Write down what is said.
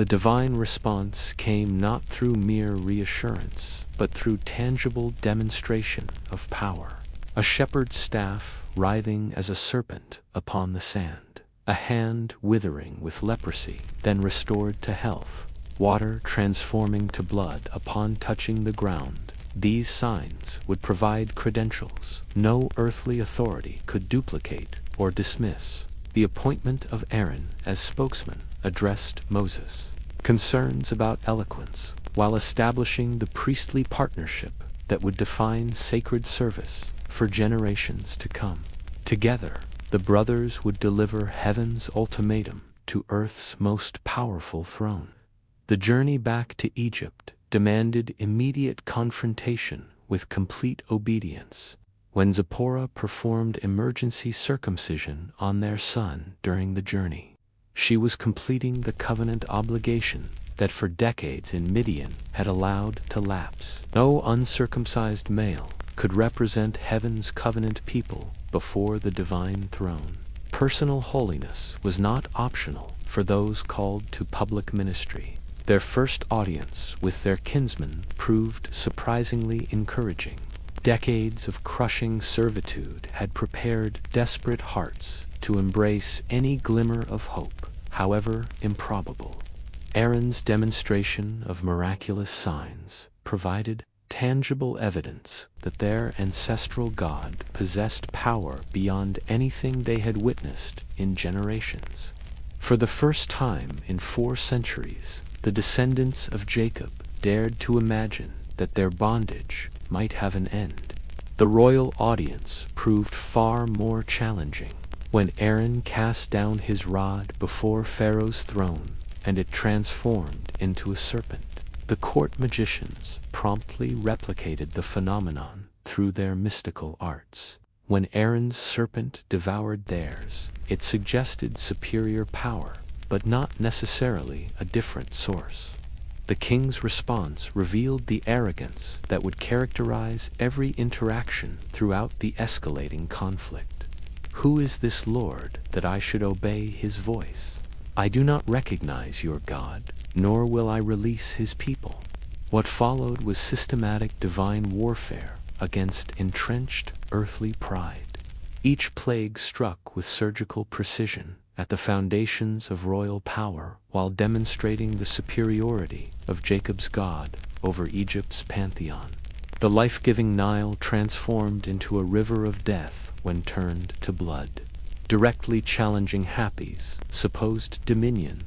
The divine response came not through mere reassurance, but through tangible demonstration of power. A shepherd's staff writhing as a serpent upon the sand, a hand withering with leprosy, then restored to health, water transforming to blood upon touching the ground. These signs would provide credentials no earthly authority could duplicate or dismiss. The appointment of Aaron as spokesman addressed Moses' concerns about eloquence, while establishing the priestly partnership that would define sacred service for generations to come. Together, the brothers would deliver heaven's ultimatum to earth's most powerful throne. The journey back to Egypt demanded immediate confrontation with complete obedience. When Zipporah performed emergency circumcision on their son during the journey, she was completing the covenant obligation that for decades in Midian had allowed to lapse. No uncircumcised male could represent heaven's covenant people before the divine throne. Personal holiness was not optional for those called to public ministry. Their first audience with their kinsman proved surprisingly encouraging. Decades of crushing servitude had prepared desperate hearts to embrace any glimmer of hope, however improbable. Aaron's demonstration of miraculous signs provided tangible evidence that their ancestral God possessed power beyond anything they had witnessed in generations. For the first time in 4 centuries, the descendants of Jacob dared to imagine that their bondage might have an end. The royal audience proved far more challenging. When Aaron cast down his rod before Pharaoh's throne and it transformed into a serpent, the court magicians promptly replicated the phenomenon through their mystical arts. When Aaron's serpent devoured theirs, it suggested superior power, but not necessarily a different source. The king's response revealed the arrogance that would characterize every interaction throughout the escalating conflict. Who is this Lord that I should obey his voice? I do not recognize your God, nor will I release his people. What followed was systematic divine warfare against entrenched earthly pride. Each plague struck with surgical precision at the foundations of royal power while demonstrating the superiority of Jacob's God over Egypt's pantheon. The life-giving Nile transformed into a river of death when turned to blood, directly challenging Hapi's supposed dominion